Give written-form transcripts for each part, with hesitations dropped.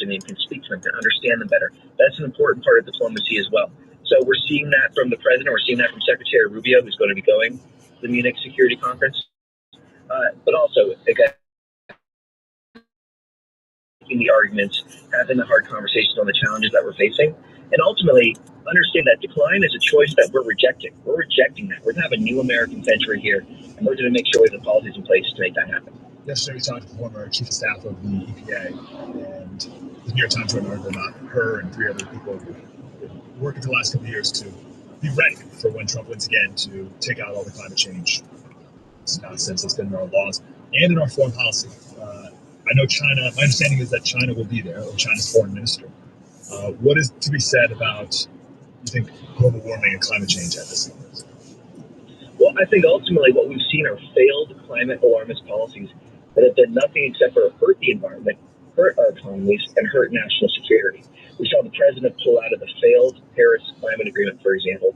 to me and can speak to them, can understand them better. That's an important part of diplomacy as well. So we're seeing that from the president. We're seeing that from Secretary Rubio, who's going to be going to the Munich Security Conference. But also, again, making the arguments, having the hard conversations on the challenges that we're facing, and ultimately understand that decline is a choice that we're rejecting. We're rejecting that. We're going to have a new American century here, and we're going to make sure we have the policies in place to make that happen. Yesterday, we talked to the former chief of staff of the EPA, and the New York Times wrote an article about her and 3 other people working for the last couple of years to be ready for when Trump wins again to take out all the climate change nonsense that's been in our laws and in our foreign policy. I know China, my understanding is that China will be there, or China's foreign minister. What is to be said about, you think, global warming and climate change at this moment? Well, I think ultimately what we've seen are failed climate alarmist policies that have done nothing except for hurt the environment, hurt our economies, and hurt national security. We saw the president pull out of the failed Paris Climate Agreement, for example,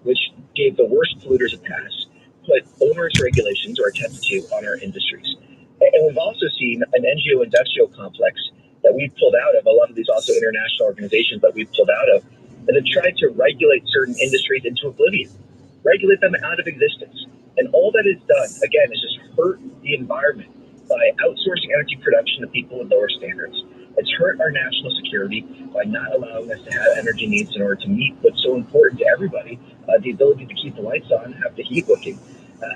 which gave the worst polluters a pass, put onerous regulations, or attempted to, on our industries. And we've also seen an NGO industrial complex that we've pulled out of, a lot of these also international organizations that we've pulled out of, that have tried to regulate certain industries into oblivion, regulate them out of existence. And all that is done, again, is just hurt the environment by outsourcing energy production to people with lower standards. It's hurt our national security by not allowing us to have energy needs in order to meet what's so important to everybody, the ability to keep the lights on, have the heat working.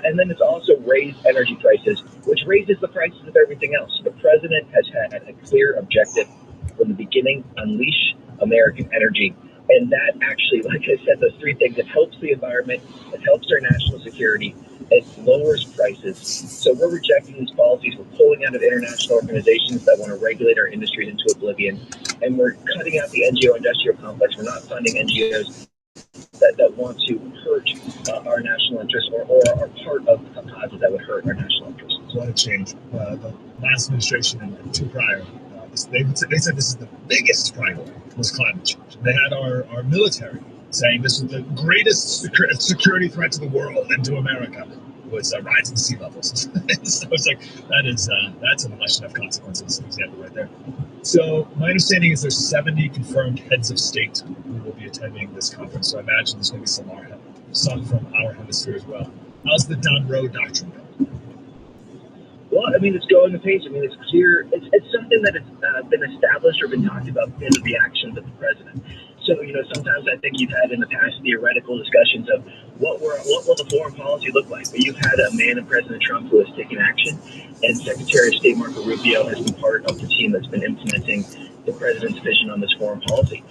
And then it's also raised energy prices, which raises the prices of everything else. The president has had a clear objective from the beginning: unleash American energy. And that actually, like I said, those 3 things, it helps the environment, it helps our national security, it lowers prices. So we're rejecting these policies. We're pulling out of international organizations that want to regulate our industry into oblivion. And we're cutting out the NGO industrial complex. We're not funding NGOs that want to hurt our national interests or are part of causes that would hurt our national interests. There's a lot of change. The last administration and 2 prior, they said this is the biggest priority, was climate change. They had our military saying this was the greatest security threat to the world and to America was rising sea levels. So it's like, that's an election of consequences example right there. So my understanding is there's 70 confirmed heads of state who will be attending this conference. So I imagine there's going to be some from our hemisphere as well. How's the down road doctrine going? Well, I mean, it's going apace. I mean, it's clear. It's something that has been established or been talked about in the actions of the president. So, sometimes I think you've had in the past theoretical discussions of what will the foreign policy look like. But you've had a man in President Trump who has taken action, and Secretary of State Marco Rubio has been part of the team that's been implementing the president's vision on this foreign policy.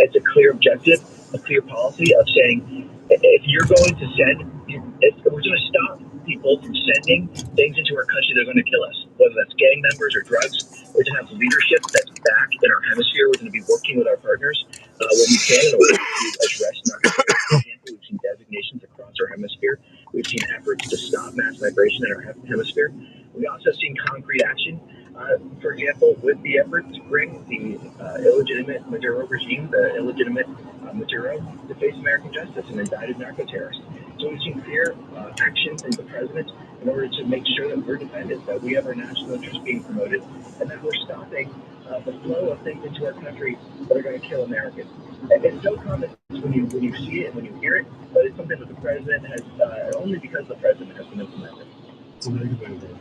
It's a clear objective, a clear policy of saying, if you're going to if we're going to stop people from sending things into our country that are going to kill us, whether that's gang members or drugs. We're going to have leadership that's back in our hemisphere. We're going to be working with our partners when we can in order to address narcotics. For example, we've seen designations across our hemisphere. We've seen efforts to stop mass migration in our hemisphere. We also seen concrete action, for example, with the effort to bring the illegitimate Maduro regime, the illegitimate Maduro, to face American justice and indicted narco-terrorists. So we've seen clear action from the president in order to make sure that we're defended, that we have our national interests being promoted, and that we're stopping the flow of things into our country that are going to kill Americans. And it's so common when you see it and when you hear it, but it's something that the president has, only because the president has been implemented. It's a really good way to do it.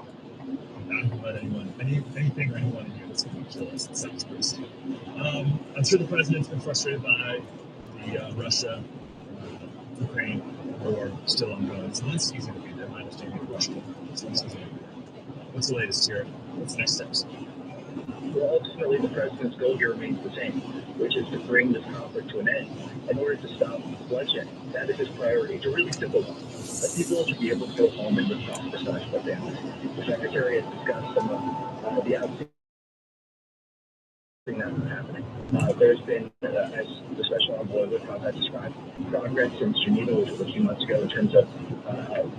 I'm not going to let anything or anyone in here that's going to kill us. It sounds pretty stupid. I'm sure the president's been frustrated by the Russia, Ukraine war still ongoing. So let's easy to be there. My understanding of Russia. What's the latest here? What's the next steps? Well, ultimately, the president's goal here remains the same, which is to bring this conflict to an end in order to stop bloodshed. That is his priority. It's a really simple one. That people should be able to go home and live prosperous with their families. The Secretary has discussed some of the outstanding that's been happening. There's been, as the Special Envoy Woodcock has described, progress since Geneva, which was a few months ago, in terms of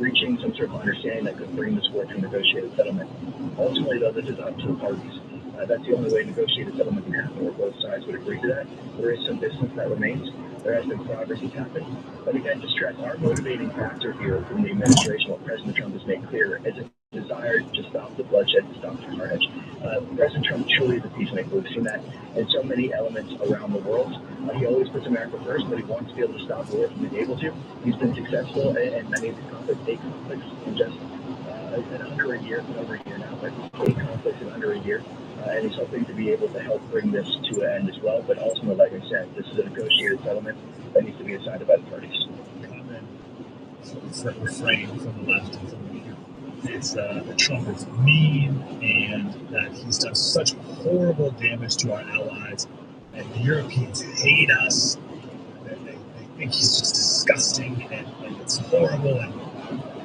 reaching some sort of understanding that could bring this war to a negotiated settlement. Ultimately, though, this is up to the parties. That's the only way negotiated settlement can happen, where both sides would agree to that. There is some distance that remains. There has been progress that's happened. But again, to stress, our motivating factor here from the administration, what President Trump has made clear, is a desire to stop the bloodshed, to stop the carnage. President Trump truly is a peacemaker. We've seen that in so many elements around the world. He always puts America first, but he wants to be able to stop war from being able to. He's been successful in many of these conflicts, 8 conflicts in just in under a year, over a year now, but 8 conflicts in under a year. And he's hoping to be able to help bring this to an end as well. But ultimately, like I said, this is a negotiated settlement that needs to be decided by the parties. Refrain from the left and from the media is that Trump is mean and that he's done such horrible damage to our allies, and the Europeans hate us. They think he's just disgusting and it's horrible, and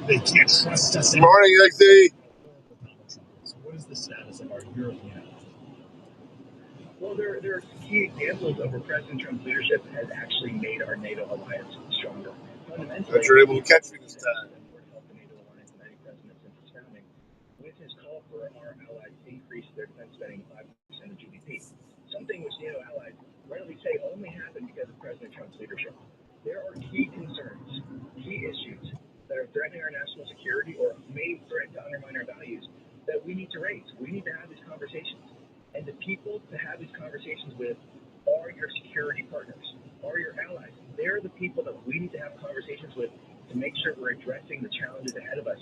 they can't trust us. Good morning, XD. So what is the status of our European allies? Well, there are key examples of where President Trump's leadership has actually made our NATO alliance stronger. Fundamentally, You're able to catch me this time. Helped the NATO alliance and any president since its founding, with his call for our allies to increase their defense spending 5% of GDP. Something which NATO allies readily say only happened because of President Trump's leadership. There are key concerns, key issues that are threatening our national security or may threaten to undermine our values that we need to raise. We need to have these conversations. And the people to have these conversations with are your security partners, are your allies. They're the people that we need to have conversations with to make sure we're addressing the challenges ahead of us.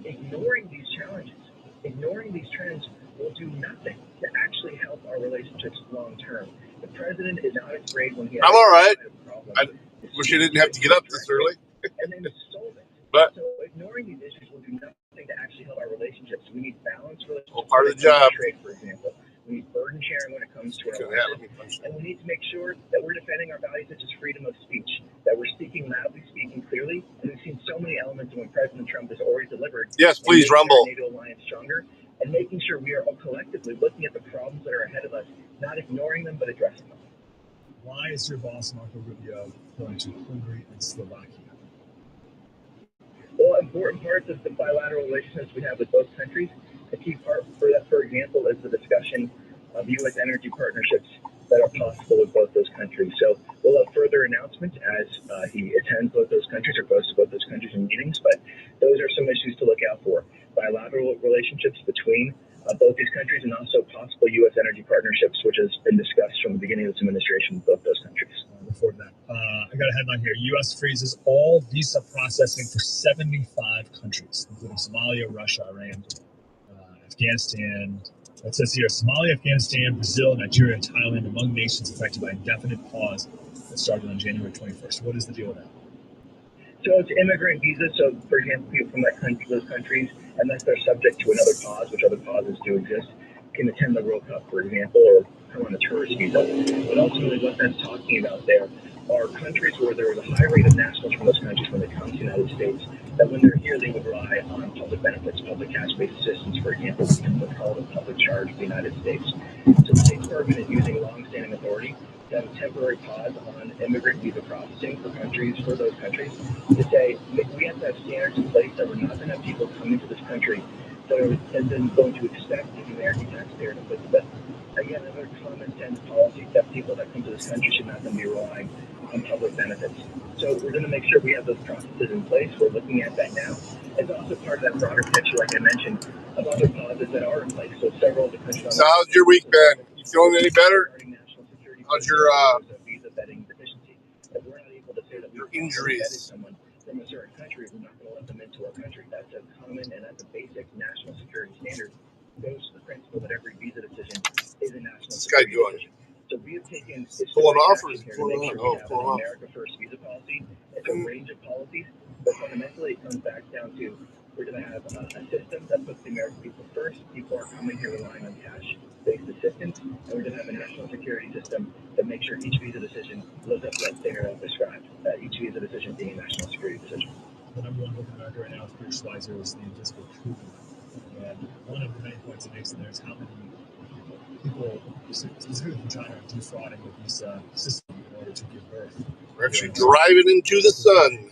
Ignoring these challenges, ignoring these trends will do nothing to actually help our relationships long term. The president is not afraid when he has I'm all right. a problem. I wish you didn't have to get up this early. And then solve it. But so ignoring these issues will do nothing to actually help our relationships. We need balanced relationships. Well, part of the job. Trade, for example. We need burden sharing when it comes to our Yeah, and we need to make sure that we're defending our values such as freedom of speech, that we're speaking loudly, speaking clearly. And we've seen so many elements of when President Trump has already delivered. Yes, please rumble. NATO alliance stronger, and making sure we are all collectively looking at the problems that are ahead of us, not ignoring them, but addressing them. Why is your boss, Marco Rubio, going to Hungary and Slovakia? Well, important parts of the bilateral relationships we have with both countries. A key part for that, for example, is the discussion of U.S. energy partnerships that are possible with both those countries. So we'll have further announcements as he attends both those countries or goes to both those countries in meetings, but those are some issues to look out for. Bilateral relationships between both these countries and also possible U.S. energy partnerships, which has been discussed from the beginning of this administration with both those countries. Before that, I got a headline here. U.S. freezes all visa processing for 75 countries, including Somalia, Russia, Iran, Afghanistan. It says here, Somalia, Afghanistan, Brazil, Nigeria, and Thailand among nations affected by indefinite pause that started on January 21st. What is the deal with that? So it's immigrant visas. So, for example, people from that country, those countries, unless they're subject to another pause, which other pauses do exist, can attend the World Cup, for example, or come on a tourist visa. But ultimately, what that's talking about there are countries where there is a high rate of nationals from those countries when they come to the United States, that when they're here, they would rely on public benefits, public cash-based assistance, for example, what's called a public charge of the United States. So the State Department is using long-standing authority to have a temporary pause on immigrant visa processing for countries, for those countries, to say we have to have standards in place that we're not going to have people come into this country that are then going to expect the American taxpayer to put the again, another common sense policy that people that come to this country should not then be relying on public benefits. So we're going to make sure we have those processes in place. We're looking at that now. It's also part of that broader picture, like I mentioned, of other pauses that are in place. So several of the countries. So how's your week been? You feeling any better? How's your visa vetting deficiency? If we're not able to say that your injuries? Someone from a certain country, we're not going to let them into our country. That's a common and that's a basic national security standard. Goes to the principle that every visa decision is a national security decision. So we have taken pulling off or here to make sure we have an America First visa policy. It's a range of policies, but fundamentally it comes back down to we're going to have a system that puts the American people first. People are coming here relying on cash-based assistance, and we're going to have a national security system that makes sure each visa decision lives up to what they're described. Each visa decision being a national security decision. The number one book in America right now is Peter Schweizer, is The Invisible Coup. And one of the main points it makes in there is how many people, specifically from China, are defrauding the visa system in order to give birth. We're actually driving into the sun.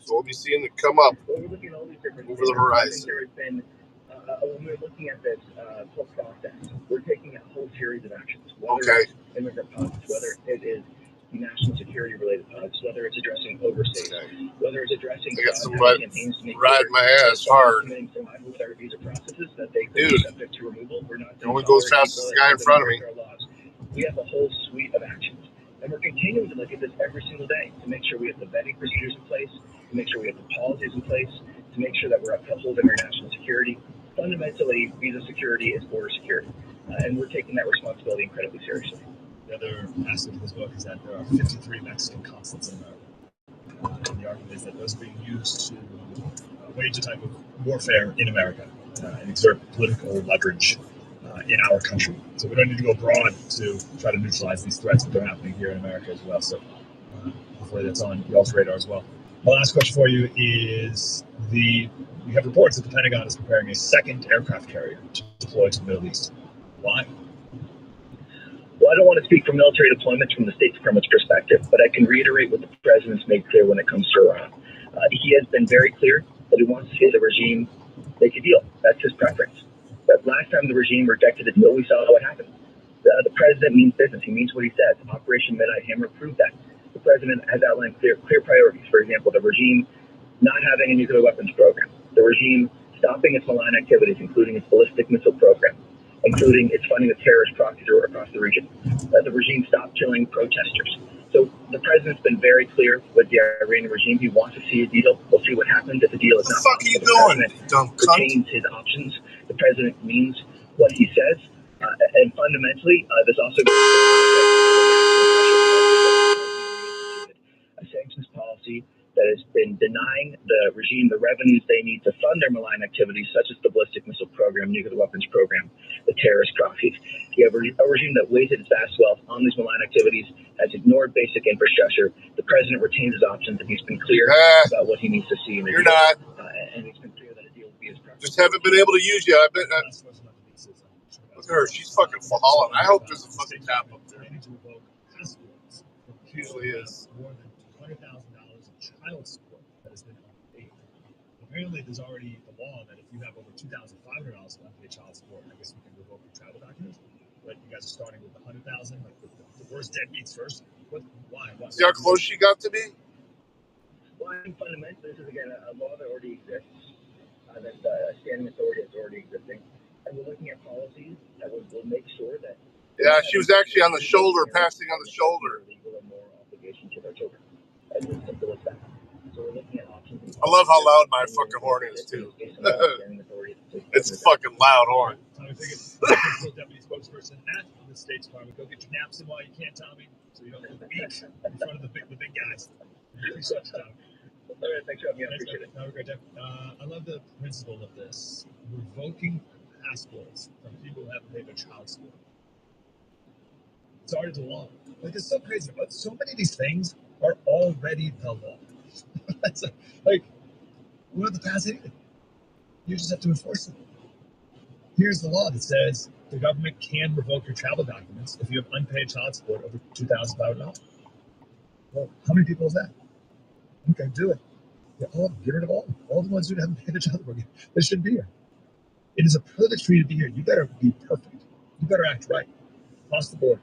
So we'll be seeing it come up we're looking at all these different over the horizon. There has been, when we're looking at this whole process, we're taking a whole series of actions. Whether it's immigrant policies, whether it is national security related causes, whether it's addressing oversight, whether it's addressing campaigns to make ride my ass hard. Committing fraud with our visa processes that they could Dude, be subject to removal. We're not it only goes fast as the guy in front of me. We have a whole suite of actions. And we're continuing to look at this every single day to make sure we have the vetting procedures in place, to make sure we have the policies in place, to make sure that we're upholding our national security. Fundamentally, visa security is border security, and we're taking that responsibility incredibly seriously. The other aspect of this book is that there are 53 Mexican consulates in America. And the argument is that those are being used to wage a type of warfare in America and exert political leverage in our country. So we don't need to go abroad to try to neutralize these threats, but they're happening here in America as well. So hopefully that's on y'all's radar as well. My last question for you is we have reports that the Pentagon is preparing a second aircraft carrier to deploy to the Middle East. Why? Well, I don't want to speak for military deployments from the State Department's perspective, but I can reiterate what the President's made clear when it comes to Iran. He has been very clear that he wants to see the regime make a deal. That's his preference. But last time the regime rejected a deal, we saw what happened. The President means business. He means what he says. Operation Midnight Hammer proved that. The President has outlined clear priorities. For example, the regime not having a nuclear weapons program, the regime stopping its malign activities, including its ballistic missile program, including its funding of terrorist proxies across the region. The regime stopped killing protesters. So the President's been very clear with the Iranian regime. He wants to see a deal. We'll see what happens if the deal is not. What the fuck are you doing, dumb cunt? Retains his options. The President means what he says. And fundamentally, this also a sanctions policy that has been denying the regime the revenues they need to fund their malign activities, such as the ballistic missile program, nuclear weapons program, the terrorist proxies. You have a regime that wasted its vast wealth on these malign activities, has ignored basic infrastructure. The President retains his options, and he's been clear about what he needs to see in the You're deal. not. And he's been clear that a deal will be his preference. Just haven't been able to use you. I bet. Look at her. She's fucking falling. I hope there's a fucking tap up there. Usually is. More than $200,000 of child support that has been unpaid. Apparently, there's already a law that if you have over $2,500 of unpaid child support, I guess we can revoke your travel documents. But you guys are starting with the $100,000, like the worst deadbeats first. Why? See how close she got to me? Well, I think fundamentally, this is again a law that already exists. That's a standing authority that's already existing, and we're looking at policies that will make sure that. Yeah, she was actually on the shoulder, passing on the shoulder. To their children. As simple as that. So we're looking at options. I love how loud my fucking horn is too. It's a fucking loud horn. Tommy Pickett, deputy spokesperson at the State Department. Go get your naps in while you can, Tommy, so you don't get weak in front of the big guys. Appreciate you, Tommy. All right, thanks for having me on. I appreciate it. Have a great day. I love the principle of this: revoking passports from people who haven't paid their child support. It's already the law. Like, it's so crazy, but so many of these things are already the law. Like, we don't have to pass anything. You just have to enforce it. Here's the law that says the government can revoke your travel documents if you have unpaid child support over $2,500. Well, how many people is that? Okay, do it. Yeah, get rid of all the ones who haven't paid their child support. They shouldn't be here. It is a privilege for you to be here. You better be perfect. You better act right. Across the board.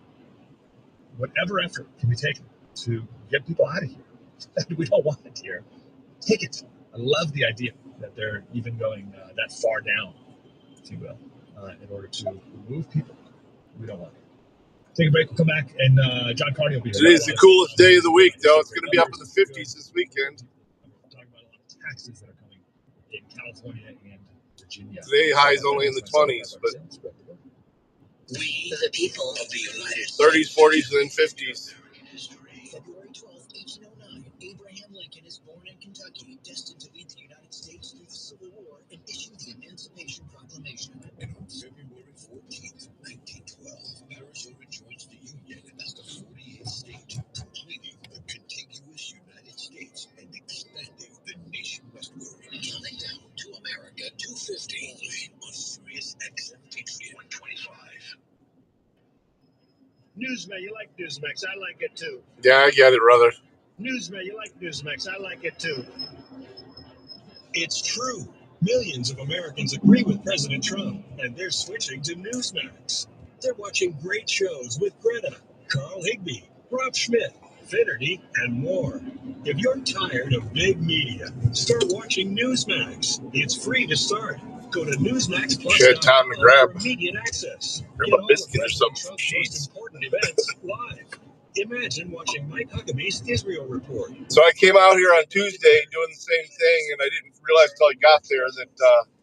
Whatever effort can be taken to get people out of here that we don't want it here, take it. I love the idea that they're even going that far down, if you will, in order to remove people we don't want. Take a break. We'll come back, and John Carney will be here. Today's the coolest day of the week, though. It's going to be up in the 50s this weekend. We're talking about a lot of taxes that are coming in California and Virginia. Today, high is only in the 20s, but we, the people of the United States. 30s, 40s, and then 50s. February 12, 1809, Abraham Lincoln is born in Kentucky, destined to lead the United States through the Civil War and issue the Emancipation Proclamation. And on February 14th, 1912, Arizona joins the Union as the 48th state, completing the contiguous United States and expanding the nation westward. Counting down to America 250, only on Sirius XM Patriot 125. Newsman, you like Newsmax? I like it too. Yeah, I get it, brother. Newsman, you like Newsmax? I like it too. It's true. Millions of Americans agree with President Trump, and they're switching to Newsmax. They're watching great shows with Greta, Carl Higbie, Rob Schmidt, Infinity, and more. If you're tired of big media, start watching Newsmax. It's free to start. Go to Newsmax+. She had time to grab immediate access. a biscuit or something from Sheets. Important events live. Imagine watching Mike Huckabee's Israel report. So I came out here on Tuesday doing the same thing, and I didn't realize until I got there that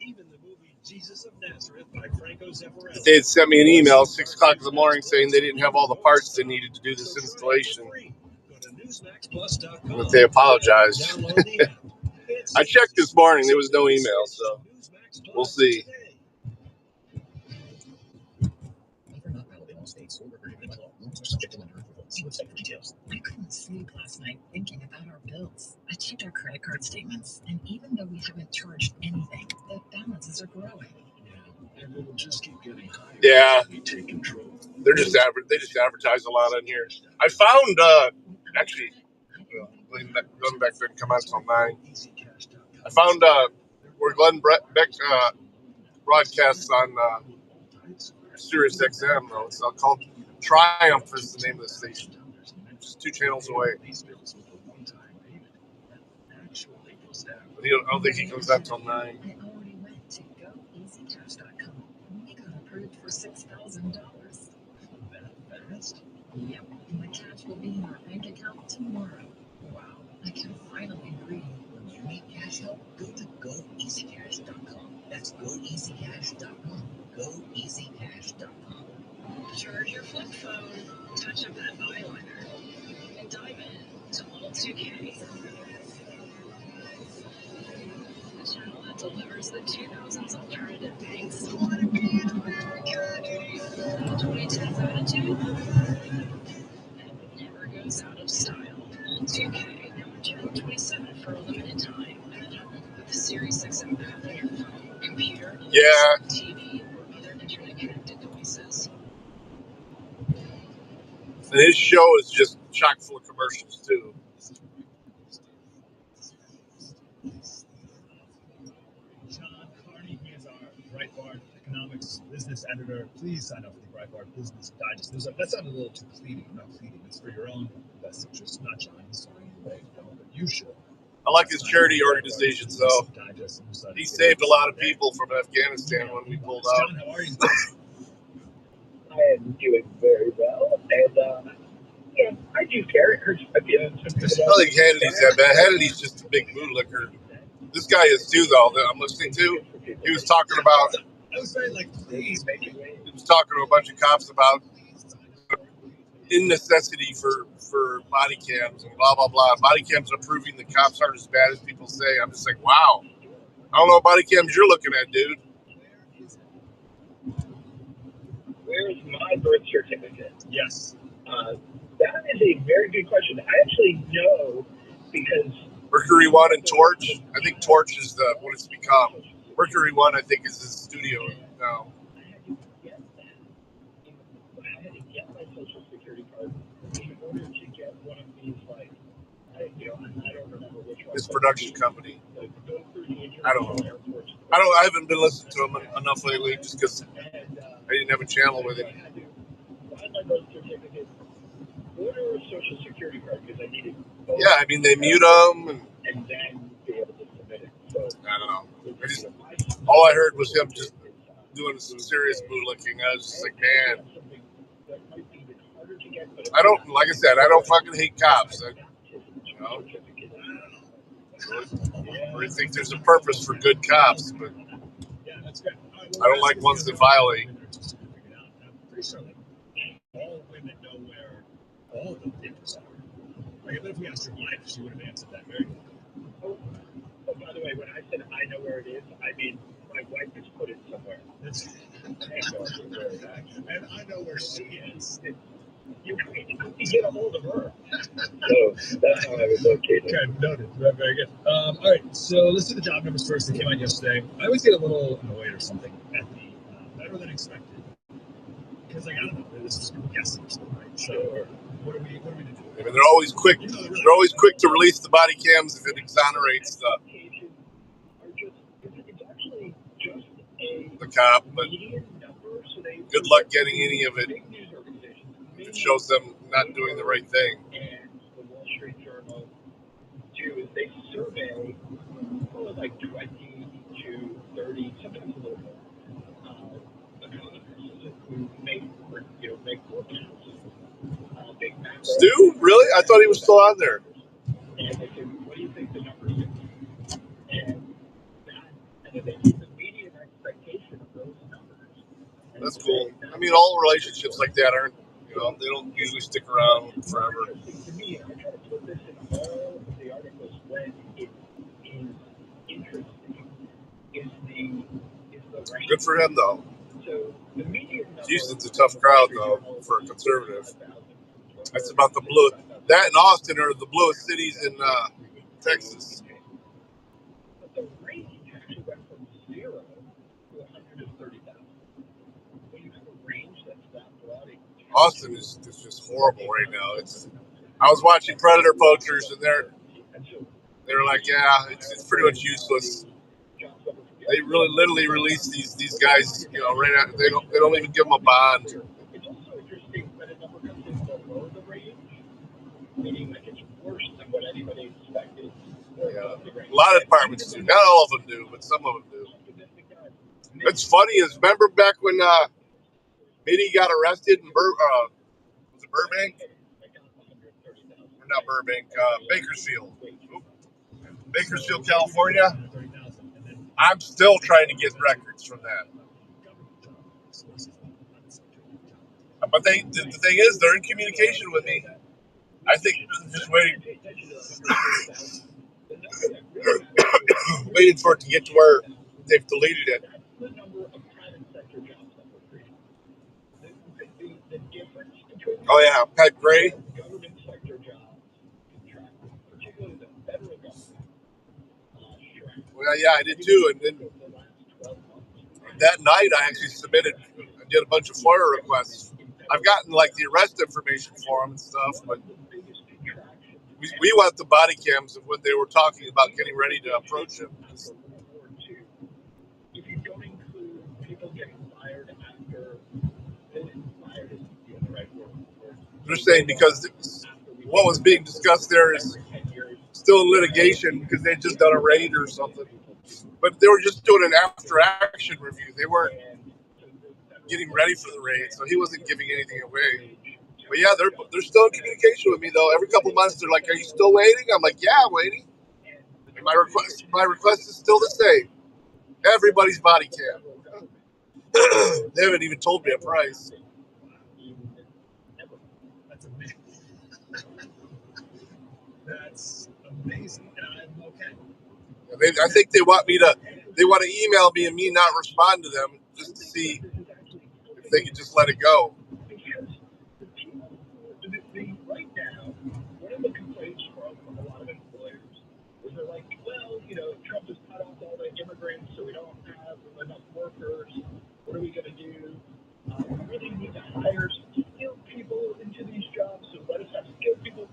Even the movie Jesus of Nazareth by Franco Zeffirelli. they had sent me an email at 6 o'clock in the morning saying they didn't have all the parts they needed to do this installation. But they apologized. I checked this morning, there was no email, so we'll see. I couldn't sleep last night thinking about our bills. I checked our credit card statements, and even though we haven't charged anything, the balances are growing. And it'll just keep getting higher. Yeah, We take control. they just advertise a lot on here. I found actually going back there and come on till 9. I found where Glenn Beck broadcasts on Sirius XM, though. It's called Triumph is the name of the station. Just 2 channels away. But I don't think he comes out till 9. I already went to GoEasyCash.com. We got approved for $6,000. That fast? Yep, and the cash will be in our bank account tomorrow. Wow, I can finally breathe. When you need cash help, go to GoEasyCash.com. That's GoEasyCash.com. GoEasyCash.com. Charge your flip phone, touch up that eyeliner, and dive in to All 2K. The channel that delivers the 2000s alternative banks. Wanna be in America? 2010s attitude? And it never goes out of style. All 2K, now on channel 27 for a limited time. With the Series 6M app on your phone, computer, TV, or other internet-connected devices. And his show is just chock full of commercials, too. John Carney, he is our Breitbart economics business editor. Please sign up for the Breitbart Business Digest. That sounded a little too pleading. Not pleading. It's for your own best interest. Not John. He's sorry anyway. No, but you should. I like his charity organizations, though. He saved a lot of people from Afghanistan when we pulled out. John, how are you? I am doing very well, and I do care. It hurts my feelings. I don't think Hannity's that bad. Hannity's just a big bootlicker. This guy is too, though, that I'm listening to. He was talking about. I was saying, like, please make it. He was talking to a bunch of cops about necessity for body cams and blah blah blah. Body cams are proving the cops aren't as bad as people say. I'm just like, wow. I don't know what body cams you're looking at, dude. Where's my birth certificate? Yes. That is a very good question. I actually know because Mercury One and Torch. I think Torch is what it's become. Mercury One, I think, is his studio now. I had to get my social security card in order to get one of these, like, I don't remember which one. His production company. I don't know. I haven't been listening to him enough lately, just because I didn't have a channel with him. I had to find my birth certificate, order a social security card because I needed. Yeah, I mean they mute them and then be able to submit it. So I don't know. All I heard was him just doing some serious bootlicking. I was just like, man. I don't, like I said, I don't fucking hate cops. I really think there's a purpose for good cops, but I don't like ones that violate. All women know where all the papers are. Like, even if we asked her wife, she would have answered that very well. Oh, by the way, when I said I know where it is, I mean my wife has put it somewhere. And I know where she is. You can get a hold of her. So that's how I was located. Okay, noted. Very good. All right, so let's do the job numbers first. They came out yesterday. I always get a little annoyed or something at the better than expected. Because, like, I don't know, this is people guessing or something, right? So, what are we to do? I mean, they're always quick. They're always quick to release the body cams if it exonerates the cop, but good luck getting any of it if it shows them not doing the right thing. survey like 20 to 30, sometimes a little more, economists who make forecasts, big macro. Stu? Really? I thought he was still on there. And they say, what do you think the numbers are? And then they use the median expectation of those numbers. That's cool. I mean, all relationships like that aren't, they don't usually stick around forever. To me, I try to put this in all of the articles when it is interesting. Is the range. Good for him, though. So the median number. Houston's a tough crowd, though, for a conservative. That's about the blue. That and Austin are the bluest cities in Texas. But the range actually went from 0 to 130,000. When you have a range that's that broad, Austin is just horrible right now. I was watching Predator Poachers, and they're like, yeah, it's pretty much useless. They really literally release these guys, right out. They don't even give them a bond. It's also interesting that a number comes in below the range, meaning like it's worse than what anybody expected. Yeah. A lot of departments do. Not all of them do, but some of them do. What's funny is, remember back when Mitty got arrested in was it Burbank? Or not Burbank, Bakersfield. Bakersfield, California. I'm still trying to get records from that. But the thing is, they're in communication with me. I think they're just waiting for it to get to where they've deleted it. Oh yeah, Pat Gray. Well, yeah, I did too. And then that night, I actually did a bunch of FOIA requests. I've gotten like the arrest information for them and stuff, but we want the body cams of when they were talking about getting ready to approach him. If you don't include people getting fired after fired is the right word. They're saying because what was being discussed there is still in litigation because they had just done a raid or something. But they were just doing an after-action review. They weren't getting ready for the raid, so he wasn't giving anything away. But yeah, they're still in communication with me though. Every couple of months, they're like, "Are you still waiting?" I'm like, "Yeah, I'm waiting." And my request is still the same. Everybody's body cam. They haven't even told me a price. That's amazing. I'm okay. I think they want to email me and me not respond to them just to see if they can just let it go. Right now, one of the complaints from a lot of employers is they're like, well, Trump has cut off all the immigrants, so we don't have enough workers. What are we going to do? We really need to hire skilled people into these jobs, so let us have skilled people.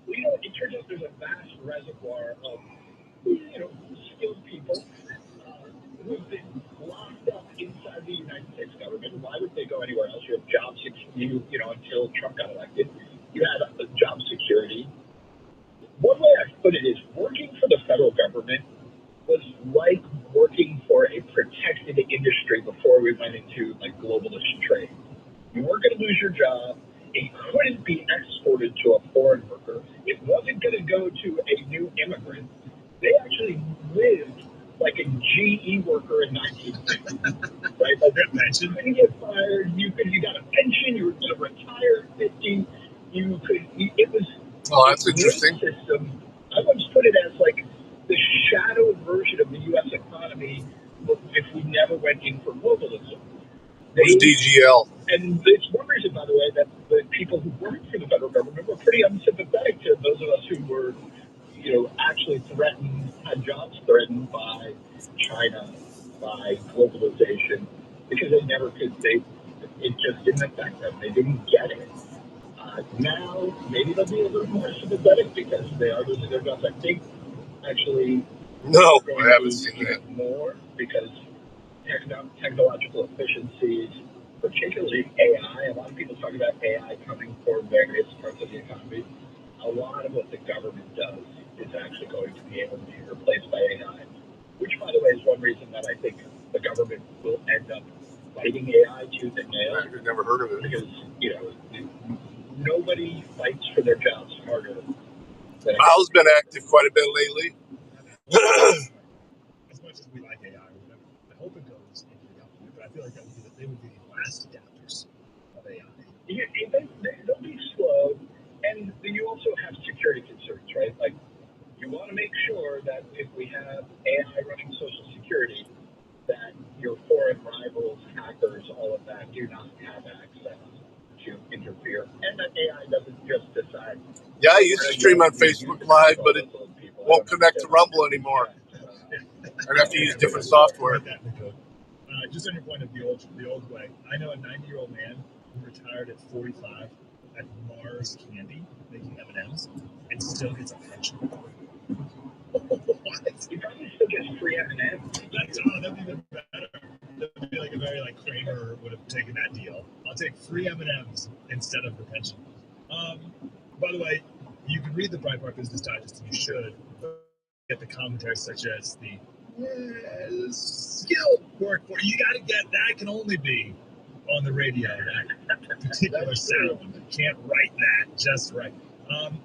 Well, it turns out there's a vast reservoir of, skilled people who've been locked up inside the United States government. Why would they go anywhere else? You have job security, until Trump got elected. You had job security. One way I put it is working for the federal government was like working for a protected industry before we went into globalist trade. You weren't going to lose your job. It couldn't be exported to a foreign worker. It wasn't going to go to a new immigrant. They actually lived like a GE worker in 1960, right? Like that pension. You couldn't get fired. You got a pension. You were going to retire at 50. It was. Oh, that's interesting. System. I once put it as like the shadow version of the U.S. economy if we never went in for globalism. Who's DGL? And it's one reason, by the way, that the people who worked for the federal government were pretty unsympathetic to those of us who were, actually threatened, had jobs threatened by China, by globalization, because they never could. It just didn't affect them. They didn't get it. Now, maybe they'll be a little more sympathetic because they are losing their jobs. I think, actually, no, I haven't seen that. More because technological efficiencies, particularly AI. A lot of people talk about AI coming for various parts of the economy. A lot of what the government does is actually going to be able to nobody fights for their jobs harder than Miles been active quite a bit lately. As much as we like AI or whatever, I hope it goes into the government, but I feel like they would be the last adapters of AI. They'll be slow, and you also have security concerns, right? Like, you want to make sure that if we have AI running Social Security, that your foreign rivals, hackers, all of that, do not have access to interfere, and that AI doesn't just decide. Yeah, I used to stream on Facebook Live, but it won't connect to Rumble anymore. I'd have to use different software. Just on your point of the old way, I know a 90-year-old man who retired at 45 at Mars Candy making M&Ms and still gets a pension. He probably still gets free M&Ms. That'd be even better. That'd be like a very Kramer would have taken that deal. I'll take free M&Ms instead of the pension. By the way, you can read the Breitbart Business Digest, and you should get the commentary such as the skilled workforce. You got to get that can only be on the radio. That particular sound. You can't write that just right.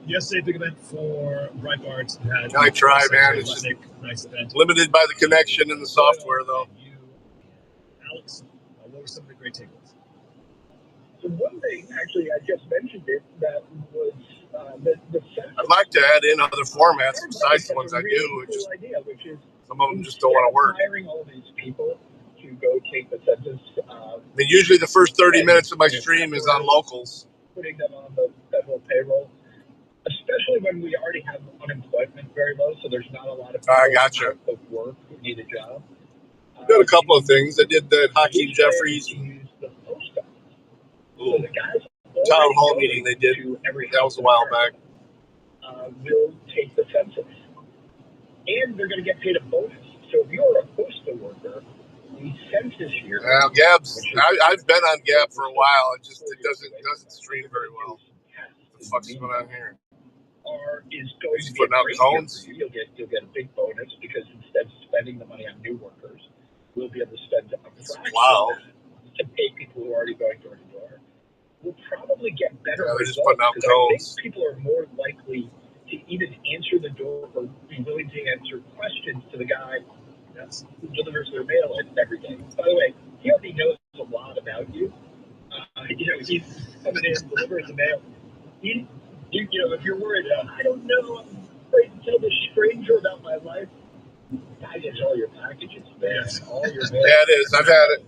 Yesterday, big event for Breitbart. I try, man. It's just nice event. Limited by the connection and the software, though. Alex, what were some of the great takeaways? So one thing, actually, I just mentioned it, that was the I'd like to add in other formats besides the ones I do. Cool idea, which is some of them just don't want to work. Hiring all these people to go take the census. I mean, usually the first 30 minutes of my stream is on locals. Putting them on the federal payroll, especially when we already have unemployment very low, so there's not a lot of people out of work who need a job. Did a couple of things. I did the Hakeem Jeffries so the guys town hall meeting they did. That was a while back. Will take the census, and they're going to get paid a bonus. So if you're a postal worker, the census year. Well, Gab's. I've been on Gab for a while. It doesn't stream very well. What the fuck's going on here? Is going to be putting out cones. You'll get a big bonus because instead of spending the money on new workers, we'll be able to spend a fraction of that to pay people who are already going door to door. We'll probably get better results because I think people are more likely to even answer the door or be willing to answer questions to the guy who delivers their mail every day. By the way, he already knows a lot about you. He's coming in, delivering the mail. If you're worried, I don't know, I'm afraid to tell this stranger about my life. I get all your packages, man. All your mail. Yeah, it is. I've had it.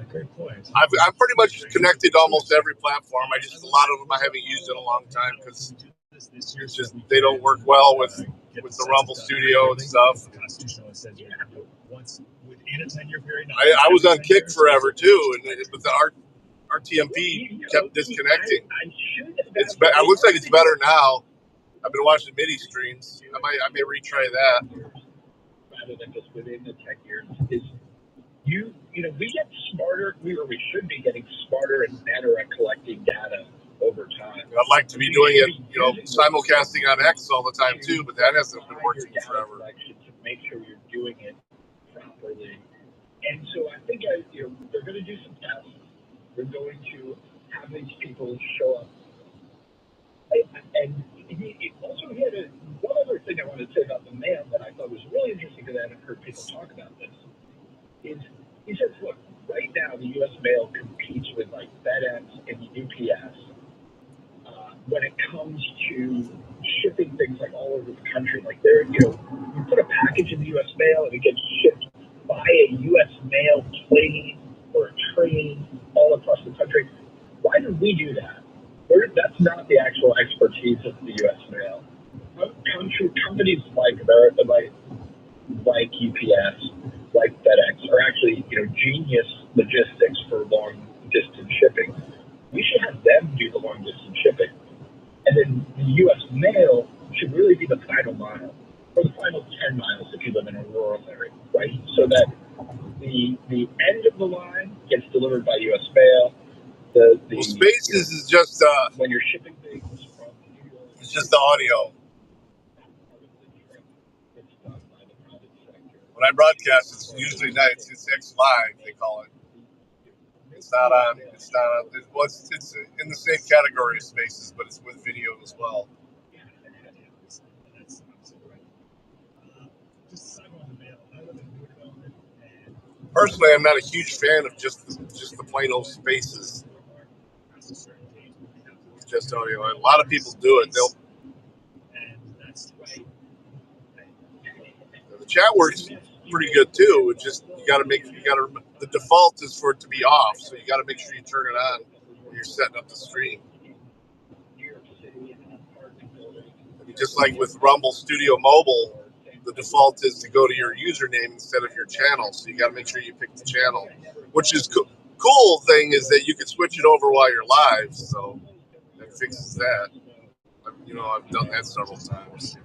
Great point. I'm pretty much connected to almost every platform. A lot of them I haven't used in a long time because it's just they don't work well with the Rumble Studio and stuff. I was on Kick forever too, but the RTMP kept disconnecting. It looks like it's better now. I've been watching MIDI streams. I may retry that. Rather than just within the 10 years, we get smarter. We should be getting smarter and better at collecting data over time. I'd like to be doing it, simulcasting on X all the time too, but that hasn't been working forever. To make sure you're doing it properly, and so I think they're going to do some tests. They're going to have these people show up, and he had one other thing I wanted to say about the mail that I thought was really interesting because I haven't heard people talk about this. Is he says, look, right now the U.S. mail competes with like FedEx and UPS when it comes to shipping things like all over the country. Like you put a package in the U.S. mail and it gets shipped by a U.S. mail plane or a train all across the country. Why do we do that? That's not the actual expertise of the U.S. mail. Companies like America, like UPS, like FedEx, are actually genius logistics for long distance shipping. We should have them do the long distance shipping, and then the U.S. mail should really be the final mile or the final 10 miles if you live in a rural area, right? So that the end of the line gets delivered by U.S. mail. Spaces is just when you're shipping things from New York. It's just the audio. When I broadcast, it's usually nights. It's X Live, they call it. It's not on. It's not on. It's in the same category of Spaces, but it's with video as well. Personally, I'm not a huge fan of just the plain old Spaces. Just audio. A lot of people do it. The chat works pretty good too. It's just the default is for it to be off, so you got to make sure you turn it on when you're setting up the stream. Just like with Rumble Studio Mobile, the default is to go to your username instead of your channel, so you got to make sure you pick the channel. Which is cool thing is that you can switch it over while you're live, so that fixes that. I've done that several times.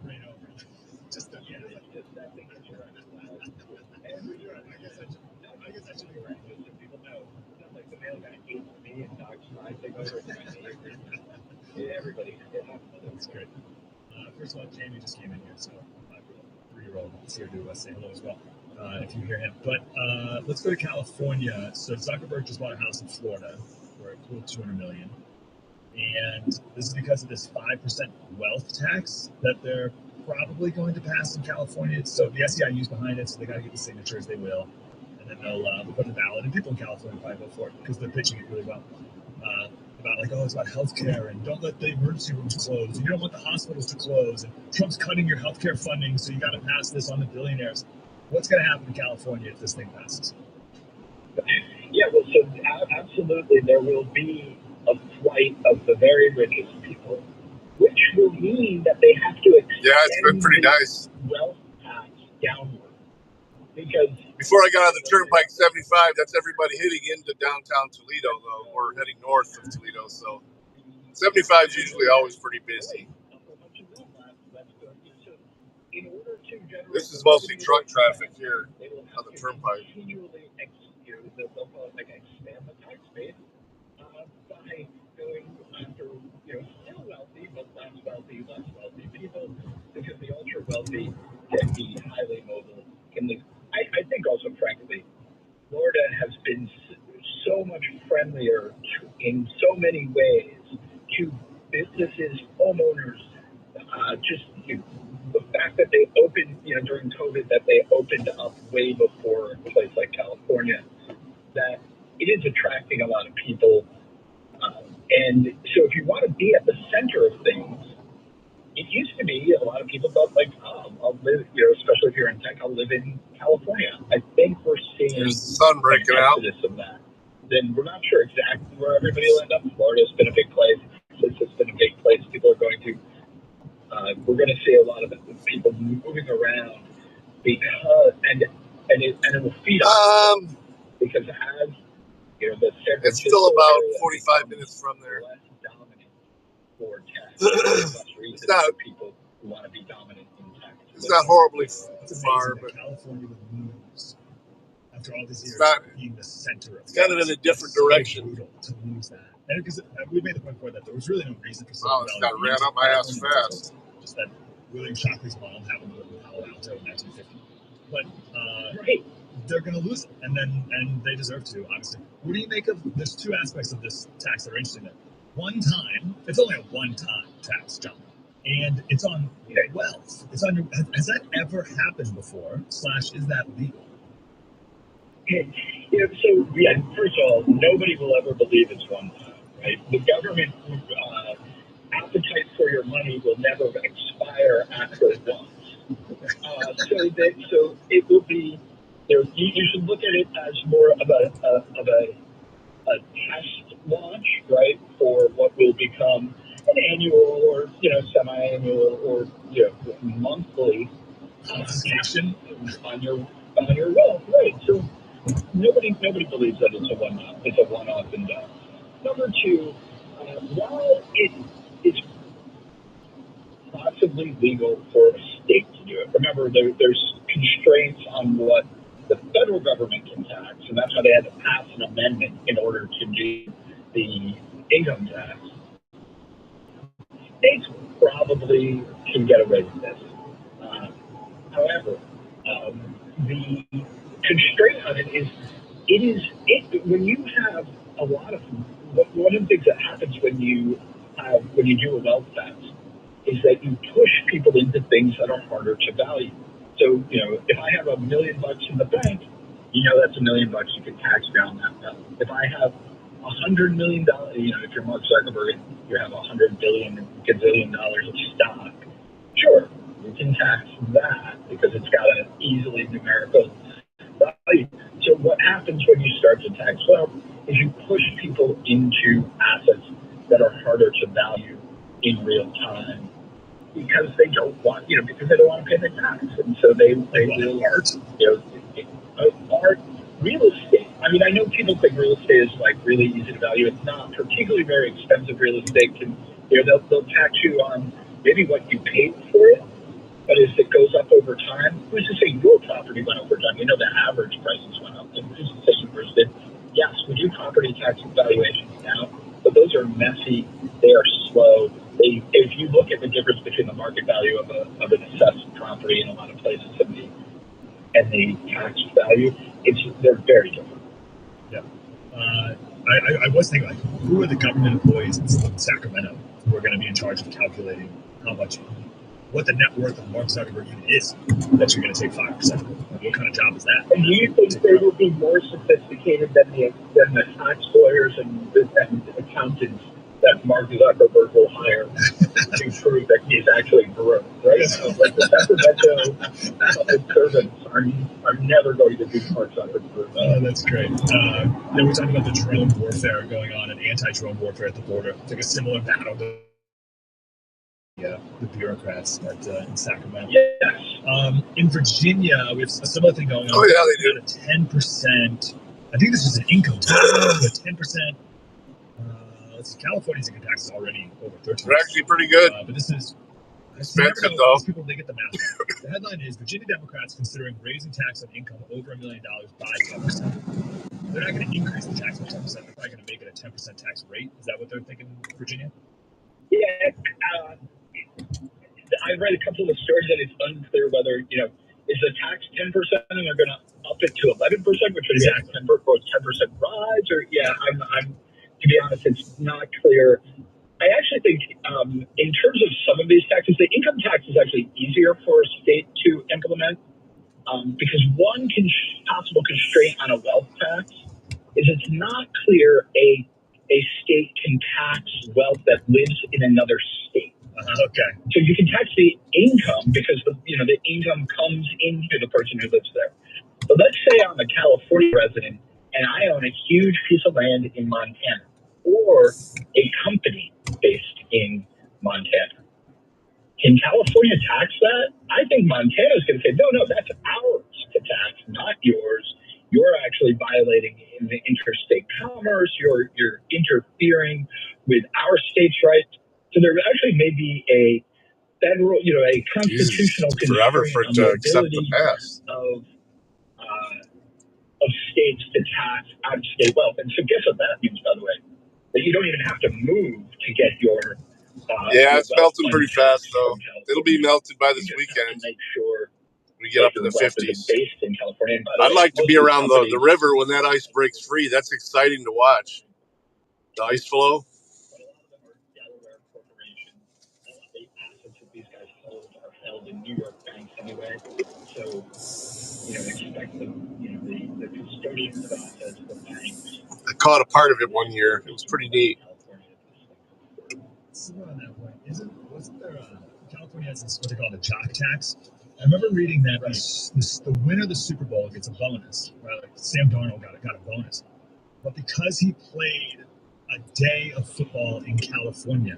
That's great. First of all, Jamie just came in here, so 3-year-old is here to say hello as well, if you hear him. But let's go to California. So Zuckerberg just bought a house in Florida for a cool $200 million. And this is because of this 5% wealth tax that they're probably going to pass in California. So the SEIU's behind it, so they got to get the signatures. They will. And then they'll put the ballot, and people in California probably vote for it because they're pitching it really well. It's about healthcare, and don't let the emergency rooms close. And you don't want the hospitals to close. And Trump's cutting your healthcare funding, so you got to pass this on the billionaires. What's going to happen in California if this thing passes? Yeah, well, so absolutely, there will be a flight of the very richest people, which will mean that they have to extend it's been pretty nice. Wealth tax downward. Because before I got on the Turnpike 75, that's everybody hitting into downtown Toledo, though, or heading north of Toledo. So 75 is usually always pretty busy. This is mostly truck traffic here on the Turnpike. They'll expand the tax base by going after still wealthy but less wealthy people, because the ultra wealthy can be highly mobile. I think also, frankly, Florida has been so much friendlier in so many ways to businesses, homeowners. The fact that they opened, during COVID, that they opened up way before a place like California, that it is attracting a lot of people. And so if you want to be at the center of things, it used to be a lot of people thought I'll live, especially if you're in tech, I'll live in California. I think we're seeing the sun breaking out. Of that. Then we're not sure exactly where everybody will end up. Florida's been a big place. It's been a big place. People are going to. We're going to see a lot of people moving around because it will feed us because as the San it's still about area 45 minutes from there. Less dominant for tech. Less reason for people who want to be dominant in tech. It's not horribly far, but California would lose after all these years being the center of it's kind of in a different direction. To lose that, and because we made the point before that there was really no reason for. This guy ran up my ass fast. Just that William Shockley's mom happened to live in Palo Alto in 1950, but they're going to lose it, and they deserve to. Obviously, what do you make of? There's two aspects of this tax that are interesting. One time, it's only a one-time tax jump. And it's on wealth. It's on has that ever happened before? / is that legal? First of all, nobody will ever believe it's one time, right? The government appetite for your money will never expire after once. So it will be. You should look at it as more of a test launch, right, for what will become an annual or semi-annual or monthly taxation on your wealth, right? So nobody believes that it's a one-off and done. Number two, while it is possibly legal for a state to do it, remember there's constraints on what the federal government can tax, and that's why they had to pass an amendment in order to do the income tax. States probably can get away with this. However, the constraint on it is when you have a lot of one of the things that happens when you do a wealth tax is that you push people into things that are harder to value. So, if I have $1 million in the bank, that's $1 million you can tax down that wealth. If I have $100 million, if you're Mark Zuckerberg, you have $100 billion of stock. Sure, you can tax that because it's got an easily numerical value. So what happens when you start to tax wealth is you push people into assets that are harder to value in real time because they don't want, because they don't want to pay the tax, and so they will art, art, real estate. I mean, I know people think real estate is like really easy to value. It's not. Particularly very expensive real estate can, they'll tax you on maybe what you paid for it, but as it goes up over time, who's to say your property went over time? The average prices went up, and who's to say yours did? Yes, we do property tax valuations now, but those are messy. They are slow. If you look at the difference between the market value of an assessed property in a lot of places and the tax value, they're very different. Yeah. I was thinking, like, who are the government employees in Sacramento who are going to be in charge of calculating what the net worth of Mark Zuckerberg is that you're going to take 5%? What kind of job is that? And do you think they will be more sophisticated than the tax lawyers and accountants that Mark Zuckerberg will hire to prove that he's actually broke, right? Like the Sacramento public servants are never going to do Mark Zuckerberg. Oh, that's great. Then we're talking about the drone warfare going on and anti-drone warfare at the border. It's like a similar battle to the bureaucrats in Sacramento. Yes. In Virginia, we have a similar thing going on. Oh, yeah, they do. A 10%. I think this is an income tax, but 10%. California's income tax is already over 13%. They're actually pretty good. But this is expensive, though. These people, they get the math. The headline is Virginia Democrats considering raising tax on income over $1 million by 10%. They're not going to increase the tax by 10%. They're probably going to make it a 10% tax rate. Is that what they're thinking, Virginia? Yeah. I read a couple of stories and it's unclear whether, is the tax 10% and they're going to up it to 11%, which would be a 10% rise, or I'm to be honest, it's not clear. I actually think in terms of some of these taxes, the income tax is actually easier for a state to implement because one possible constraint on a wealth tax is it's not clear a state can tax wealth that lives in another state. Okay. So you can tax the income because the income comes into the person who lives there. But let's say I'm a California resident and I own a huge piece of land in Montana or a company based in Montana. Can California tax that? I think Montana is going to say, no, that's ours to tax, not yours. You're actually violating in the interstate commerce. You're interfering with our state's rights. So there actually may be a federal, a constitutional constraint on the ability of states to tax out-of-state wealth. And so guess what that means, by the way? That you don't even have to move to get your it's melting pretty fast, though. It'll be melted by this weekend. Make sure we get up in the 50s. Based in California. I'd like to be around the river when that ice breaks free. That's exciting to watch. The ice flow. Delaware corporations. The assets that these guys hold are held in New York banks anyway. So, expect the custodians of assets, the banks. I caught a part of it one year. It was pretty neat. Wasn't there California has this what they call the jock tax? I remember reading that the winner of the Super Bowl gets a bonus, right? Like Sam Darnold got a bonus, but because he played a day of football in California,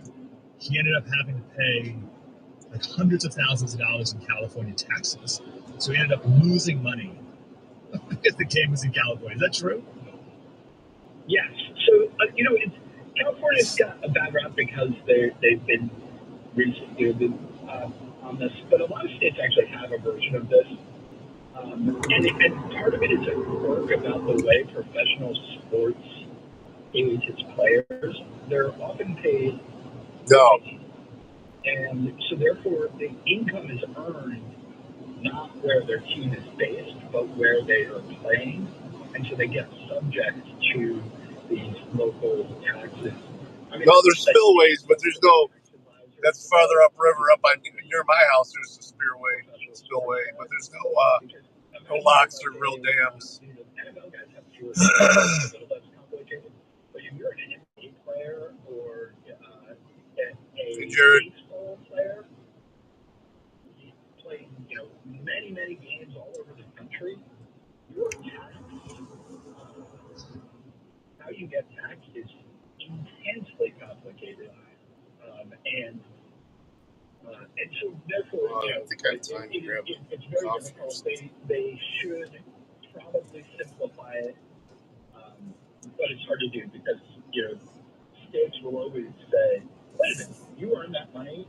he ended up having to pay like hundreds of thousands of dollars in California taxes. So he ended up losing money because the game was in California. Is that true? Yes. So California's got a bad rap because they've been recently on this, but a lot of states actually have a version of this. And part of it is a quirk about the way professional sports age its players. They're often paid. No. And so therefore the income is earned not where their team is based, but where they are playing. And so they get subject to these local taxes. I mean, No, there's spillways, but there's no. That's farther upriver, up by near my house. There's a spillway, but there's no locks or real dams. NFL guys have fewer a little less complicated. But if you're an NBA player or a Jared. baseball player, playing many games all over the country, your tax, how you get taxed is intensely complicated, and so therefore, I think I have time to grab it's very coffee. difficult. They should probably simplify it, but it's hard to do because states will always say, "Wait a minute, you earn that money,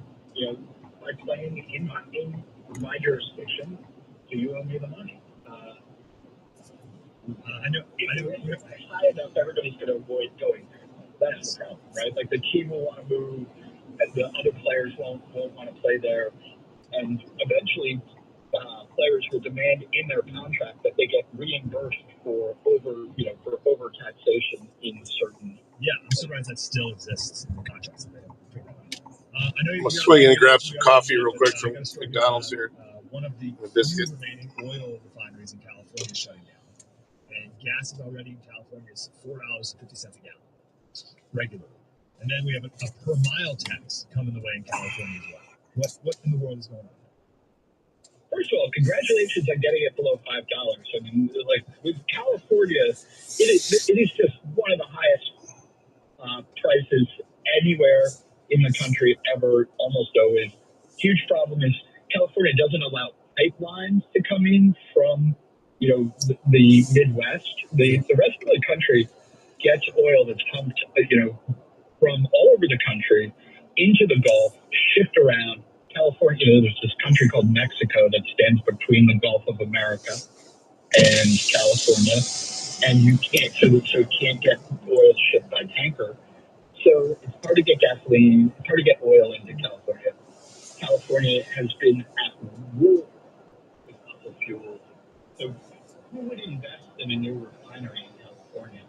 by playing in my jurisdiction, so you owe me the money." I know. If it's high enough, everybody's going to avoid going there. That's the problem, right? Like the team will want to move, and the other players won't want to play there, and eventually, players will demand in their contract that they get reimbursed for over taxation in certain. Yeah, I'm surprised that still exists in the contracts that they have figured out. I know I'm gonna swing in and grab some coffee real quick from McDonald's here. One of the biscuit. few remaining oil refineries in California is shutting down, and gas is already in California is $4.50 a gallon regularly. And then we have a per mile tax coming the way in California as well. What in the world is going on? First of all, congratulations on getting it below $5. I mean, like with California, it is just one of the highest prices anywhere in the country ever, almost always. Huge problem is California doesn't allow pipelines to come in from the Midwest. The rest of the country gets oil that's pumped from all over the country into the Gulf, shipped around. California, there's this country called Mexico that stands between the Gulf of America and California, and you can't get oil shipped by tanker. So it's hard to get gasoline, it's hard to get oil into California. California has been at war with fossil fuels. So who would invest in a new refinery in California?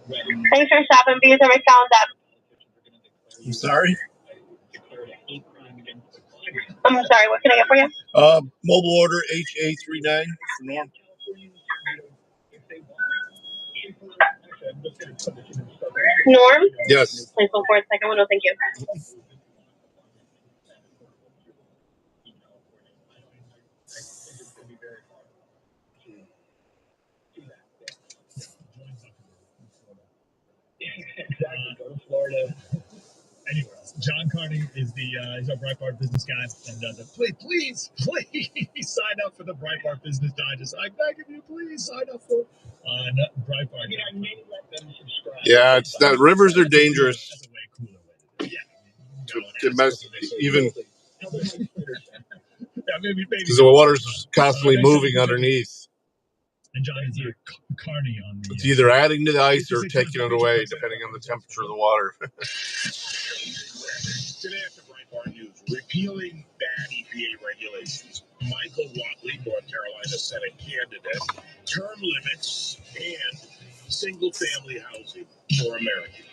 Thanks for stopping because I'm astounded. I'm sorry. I'm sorry, what can I get for you? Mobile order HA39 for Norm. Norm? Yes. Please hold for a second. No, thank you. Exactly. Go to Florida. Anywhere else. John Carney is he's our Breitbart business guy, and please sign up for the Breitbart Business Digest. I beg of you, please sign up for Breitbart. I may let them subscribe. Yeah, it's not. Rivers are dangerous. That's a way cooler way to do it. To mess, even maybe because the water's constantly moving underneath. And John is Carney on the. It's either adding to the ice or taking it away, depending on the temperature of the water. Today after Breitbart News, repealing bad EPA regulations. Michael Whatley, North Carolina Senate candidate, term limits, and single-family housing for Americans.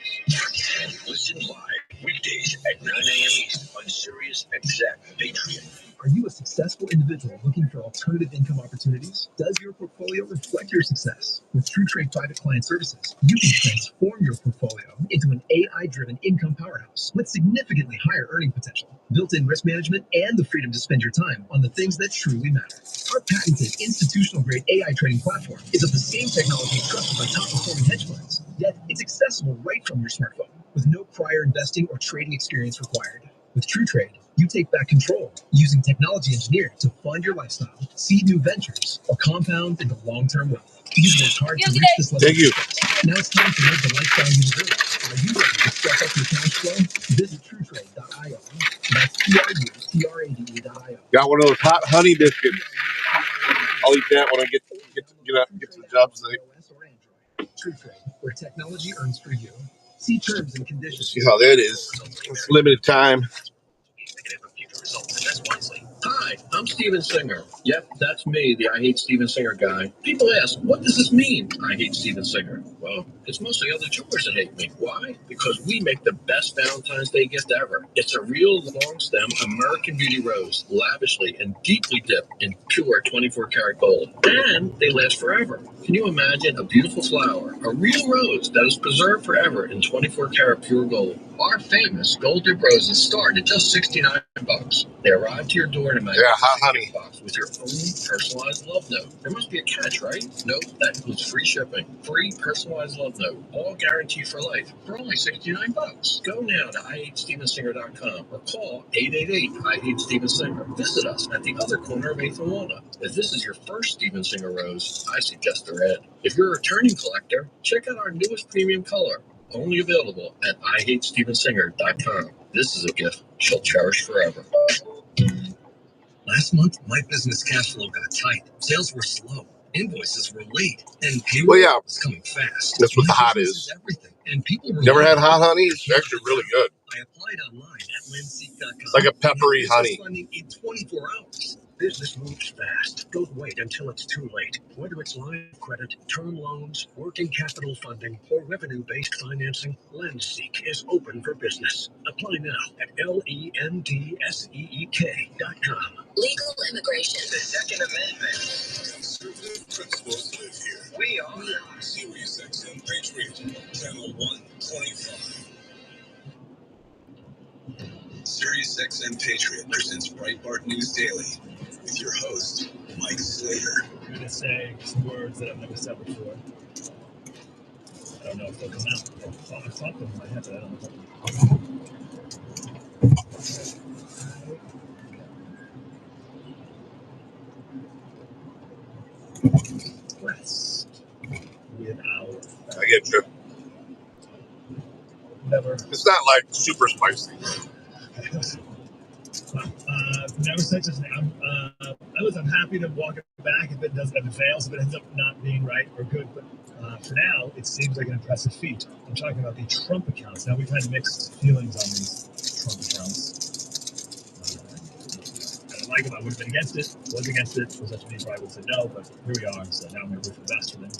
Listen live weekdays at 9 a.m. East on Sirius XM Patriot. Are you a successful individual looking for alternative income opportunities? Does your portfolio reflect your success? With TrueTrade Private Client Services, you can transform your portfolio into an AI-driven income powerhouse with significantly higher earning potential, built-in risk management, and the freedom to spend your time on the things that truly matter. Our patented institutional-grade AI trading platform is of the same technology trusted by top-performing hedge funds, yet it's accessible right from your smartphone with no prior investing or trading experience required. With TrueTrade, you take back control using technology engineered to fund your lifestyle, seed new ventures, or compound into long-term wealth. You've worked hard to reach this level. Thank you. Now it's time to live the lifestyle you deserve. Are you ready to step up your cash flow? Visit TrueTrade.io. That's TrueTrade.io. Got one of those hot honey biscuits. I'll eat that when I get to the job site. TrueTrade, where technology earns for you. See terms and conditions. See how that is. It's limited time. Hi, I'm Steven Singer. Yep, that's me, the I Hate Steven Singer guy. People ask, what does this mean, I hate Steven Singer? Well, It's mostly other tours that hate me. Why? Because we make the best Valentine's Day gift ever. It's a real long stem American Beauty rose, lavishly and deeply dipped in pure 24-karat gold. And they last forever. Can you imagine a beautiful flower, a real rose that is preserved forever in 24-karat pure gold? Our famous gold dip roses start at just $69. They arrive to your door in a magnificent honey box with your own personalized love note. There must be a catch, right? Nope, that includes free shipping, free personalized love note, all guaranteed for life for only $69. Go now to IHateStevenSinger.com or call 888-I-HATE-STEVEN-SINGER. Visit us at the other corner of 8th and Walnut. If this is your first Steven Singer rose, I suggest a red. If you're a returning collector, check out our newest premium color, only available at IHateStevenSinger.com. This is a gift she'll cherish forever. Last month, my business cash flow got tight. Sales were slow. Invoices were late. And payroll was coming fast. That's what the hot is. Everything. And people were Never had hot honey? It's actually really good. I applied online at LendSeek.com. It's like a peppery honey. Funding in 24 hours. Business moves fast. Don't wait until it's too late. Whether it's line of credit, term loans, working capital funding, or revenue-based financing, LendSeek is open for business. Apply now at LENDSEEK.com. Legal immigration. The Second Amendment. Conservative principles live here. We are. We are Sirius XM Patriot, Channel 125. Sirius XM Patriot presents Breitbart News Daily with your host, Mike Slater. I'm going to say some words that I've never said before. I don't know if they'll come out. I've thought them in my head, but I don't know if they'll come out. Rest without. I get you. Never. It's not like super spicy. Never said just now. I'm happy to walk it back if it fails, if it ends up not being right or good. But for now, it seems like an impressive feat. I'm talking about the Trump accounts. Now, we've had mixed feelings on these Trump accounts. I don't like them. I would have been against it. Was against it. Was that to me? Probably would have said no. But here we are. So now I'm going to root for the best for them.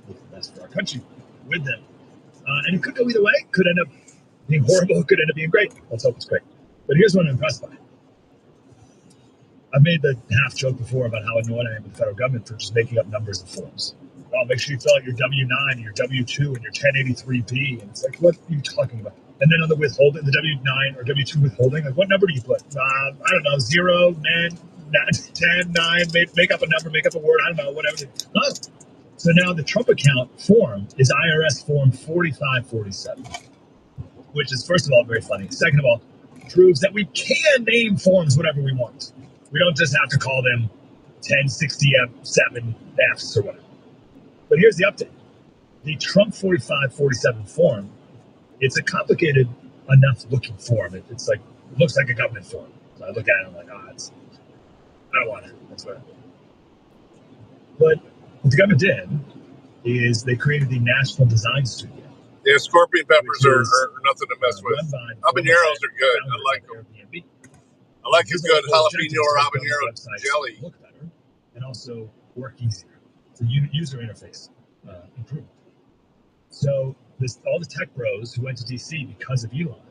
Root for the best for our country with them. And it could go either way. Could end up being horrible. It could end up being great. Let's hope it's great. But here's what I'm impressed by. I've made the half joke before about how annoyed I am with the federal government for just making up numbers and forms. Oh, make sure you fill out your W-9 and your W-2 and your 1083-B. And it's like, what are you talking about? And then on the withholding, the W-9 or W-2 withholding, like, what number do you put? I don't know, 0, 9, 10, 9, make up a number, make up a word, I don't know, whatever. Oh. So now the Trump account form is IRS form 4547, which is, first of all, very funny. Second of all, proves that we can name forms whatever we want. We don't just have to call them 1067Fs or whatever. But here's the update. The Trump 4547 form, it's a complicated enough looking form. It looks like a government form. So I look at it and I'm like, I don't want it. That's what I do. But what the government did is they created the National Design Studio. Yeah, scorpion peppers are nothing to mess with. Habaneros are good. I like them. I like a good jalapeno or habanero jelly. Look better and also work easier. It's a user interface improvement. So all the tech bros who went to DC because of Elon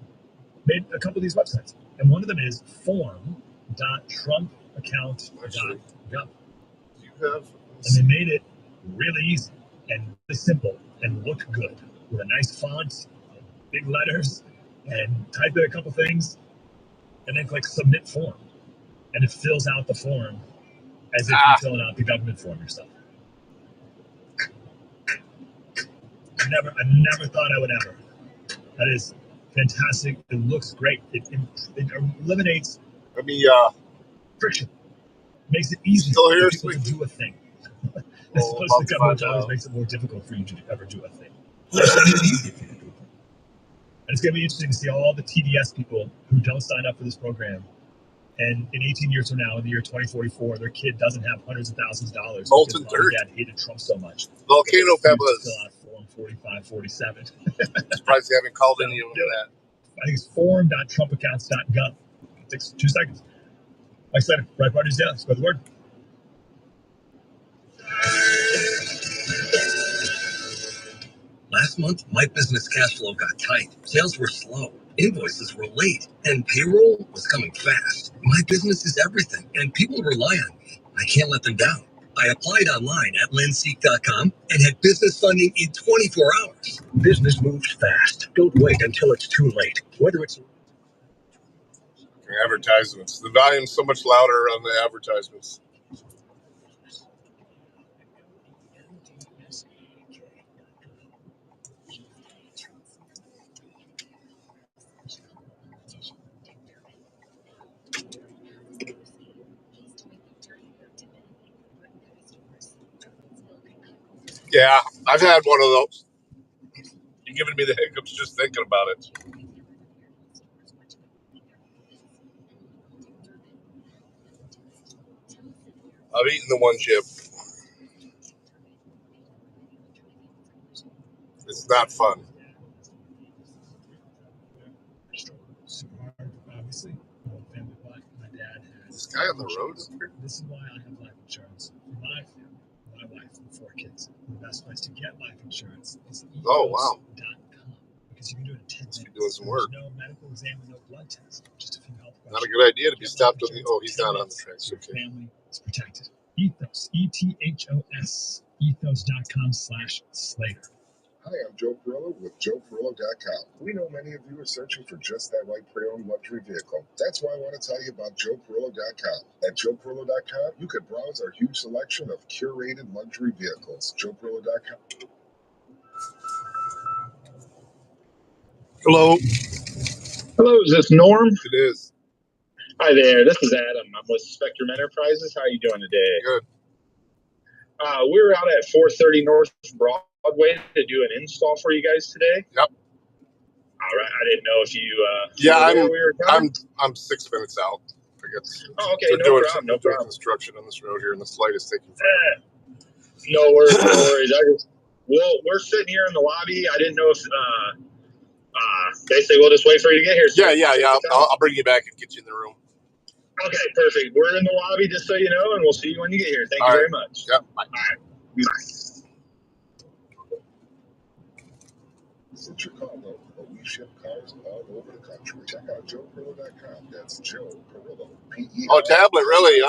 made a couple of these websites. And one of them is form.trumpaccount.gov. And they made it really easy and really simple and look good with a nice font, big letters, and type in a couple things, and then click submit form. And it fills out the form as if you're filling out the government form yourself. I never thought I would ever. That is fantastic. It looks great. It eliminates friction. Makes it easy for people to do a thing. As opposed to the government always makes it more difficult for you to ever do a thing. It's easy for you to do a thing. And it's going to be interesting to see all the TDS people who don't sign up for this program. And in 18 years from now, in the year 2044, their kid doesn't have hundreds of thousands of dollars Molten because mom dirt. and dad hated Trump so much. Volcano pebbles. Fill out form 4547. Surprised you haven't called any of them that. I think it's form.trumpaccounts.gov. It takes 2 seconds. Like I said, Breitbart News Daily. Spread the word. Last month, my business cash flow got tight. Sales were slow. Invoices were late. And payroll was coming fast. My business is everything, and people rely on me. I can't let them down. I applied online at lenseek.com and had business funding in 24 hours. Business moves fast. Don't wait until it's too late. Whether it's Advertisements. The volume's so much louder on the advertisements. Yeah, I've had one of those. You're giving me the hiccups just thinking about it. I've eaten the one chip. It's not fun. Obviously, family life. My dad has. This guy on the road up here? This is why I have life insurance for my family, my wife, and 4 kids. The best place to get life insurance is wow. inDOCtriNATIONlive because you can do it in 10 minutes. Doing some work. There's no medical exam and no blood test. Just a few health questions. Not a good idea to be stopped on the. Oh, he's not on the train. So Okay. family is protected. Ethos, ETHOS, ethos.com/Slater. Hi, I'm Joe Perillo with JoePerillo.com. We know many of you are searching for just that right pre-owned luxury vehicle. That's why I want to tell you about JoePerillo.com. At JoePerillo.com, you can browse our huge selection of curated luxury vehicles. JoePerillo.com. Hello. Hello, is this Norm? It is. Hi there, this is Adam. I'm with Spectrum Enterprises. How are you doing today? Good. We're out at 430 North Broadway to do an install for you guys today. Yep. All right. I didn't know if you. I'm 6 minutes out. I guess. Oh, okay. No problem. Construction on this road here, and this light is taking forever. No worries. No worries. We're sitting here in the lobby. I didn't know if they say we'll just wait for you to get here. So Yeah. I'll bring you back and get you in the room. Okay, perfect. We're in the lobby, just so you know, and we'll see you when you get here. Thank you very much. Yep. Bye. All right. Bye. Chicago, but we ship cars all over the country. Check out JoePerillo.com. That's Joe Perillo. P-E-R-I-L-L-O. Oh, tablet, really?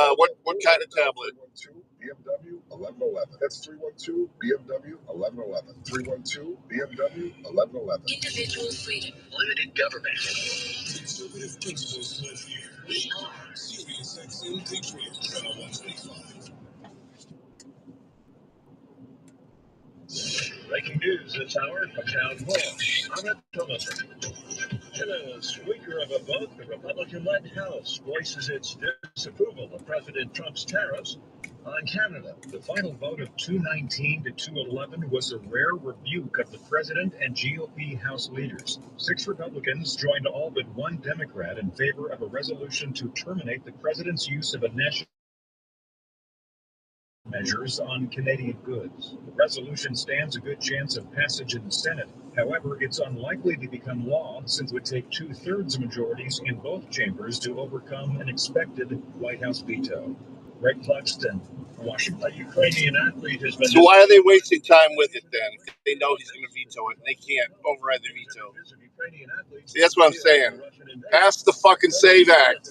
What kind of tablet? 312 BMW 1111. That's 312 BMW 1111. 312 BMW 1111. Individual freedom. Limited government. Conservative principles live here. We are Sirius XM Patriots. Channel 125. Breaking news this hour from Town Hall. On a telephone. In a squeaker of a vote, the Republican-led House voices its disapproval of President Trump's tariffs on Canada. The final vote of 219 to 211 was a rare rebuke of the president and GOP House leaders. 6 Republicans joined all but 1 Democrat in favor of a resolution to terminate the president's use of a national measures on Canadian goods. The resolution stands a good chance of passage in the Senate. However, it's unlikely to become law since it would take 2/3 majorities in both chambers to overcome an expected White House veto. Greg Cluxton, Washington. A Ukrainian athlete has been... So why are they wasting time with it then? If they know he's going to veto it and they can't override the veto. See, that's what I'm saying. Pass the fucking SAVE Act.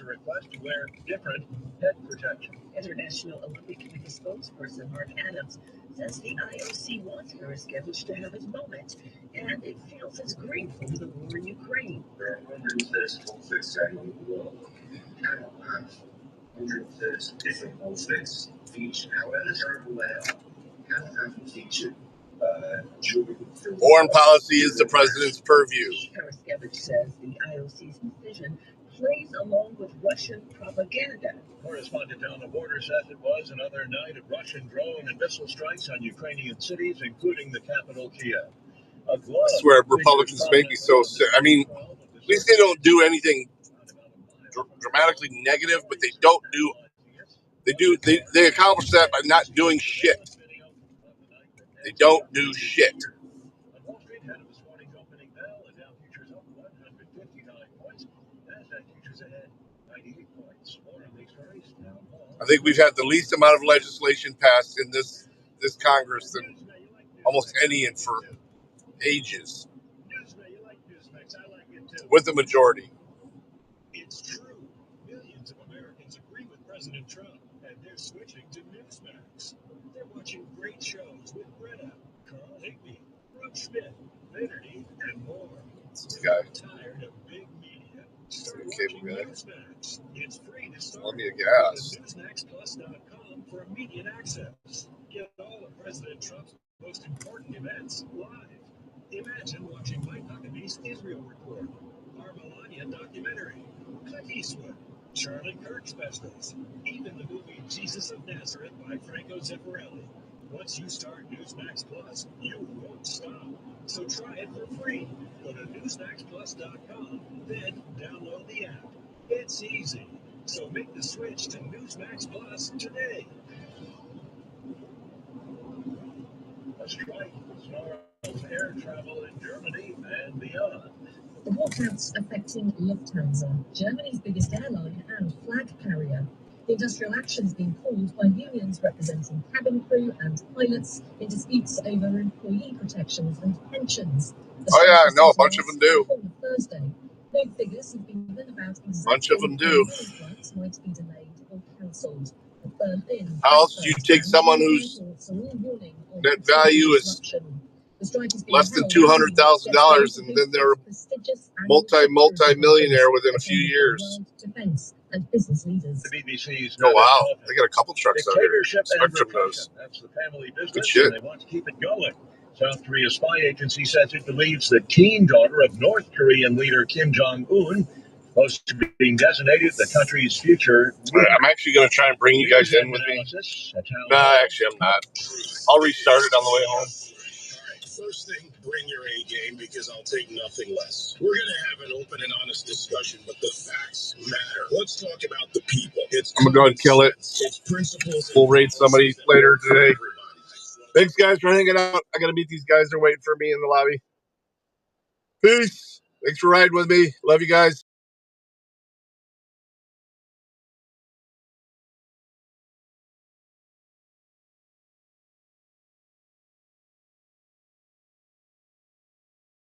A request to wear different head protection. International Olympic Committee spokesperson Mark Adams says the IOC wants her scheduled to have its moment, and it feels it's grateful for the war in Ukraine. There are 130 conflicts going on in the world. You cannot have 130 different conflicts, each, however terrible they are, cannot have them featured during the Foreign policy is the president's purview. Paraskevich says the IOC's decision plays along with Russian propaganda. Correspondent down the border says it was another night of Russian drone and missile strikes on Ukrainian cities, including the capital, Kiev. I swear, Republicans make me so sick. I mean, at least they don't do anything dramatically negative, but they don't do. They accomplish that by not doing shit. They don't do shit. I think we've had the least amount of legislation passed in this this Congress than almost any in for ages, with the majority. It's true. Millions of Americans agree with President Trump, and they're switching to Newsmax. They're watching great shows with Greta, Carl Higbie, Brooke Schmidt, Vanity, and more. This guy. Tired of big media? Start Cable watching guy. Newsmax. It's free to start. Let me a gas. NewsmaxPlus.com for immediate access. Get all of President Trump's most important events live. Imagine watching Mike Huckabee's Israel Report, our Melania documentary, Clint Eastwood, Charlie Kirk specials, even the movie Jesus of Nazareth by Franco Zeffirelli. Once you start Newsmax Plus, you won't stop. So try it for free. Go to NewsmaxPlus.com, then download the app. It's easy. So make the switch to Newsmax Plus today. A strike snarls air travel in Germany and beyond. The walkouts affecting Lufthansa, Germany's biggest airline and flag carrier. The industrial action has been called by unions representing cabin crew and pilots in disputes over employee protections and pensions. Oh yeah, I know a bunch of them do. Thursday, no figures have been given about exactly Bunch of them do. flights might be delayed or cancelled. Berlin, How else do you take someone whose net value is less than $200,000 and then they're multi-millionaire within a few years? The BBC's Oh wow, they got a couple trucks out here. Dictatorship and Spectrum repression. does. That's the family business. Good shit. And they want to keep it going. South Korea's spy agency says it believes the teen daughter of North Korean leader Kim Jong-un, close to being designated the country's future leader. I'm actually going to try and bring you guys in with me. Nah, actually, I'm not. I'll restart it on the way home. First thing, bring your A game because I'll take nothing less. We're going to have an open and honest discussion, but the facts matter. Let's talk about the people. I'm going to go ahead and kill it. It's principles. We'll raid somebody later today. Thanks, guys, for hanging out. I got to meet these guys. They're waiting for me in the lobby. Peace. Thanks for riding with me. Love you guys.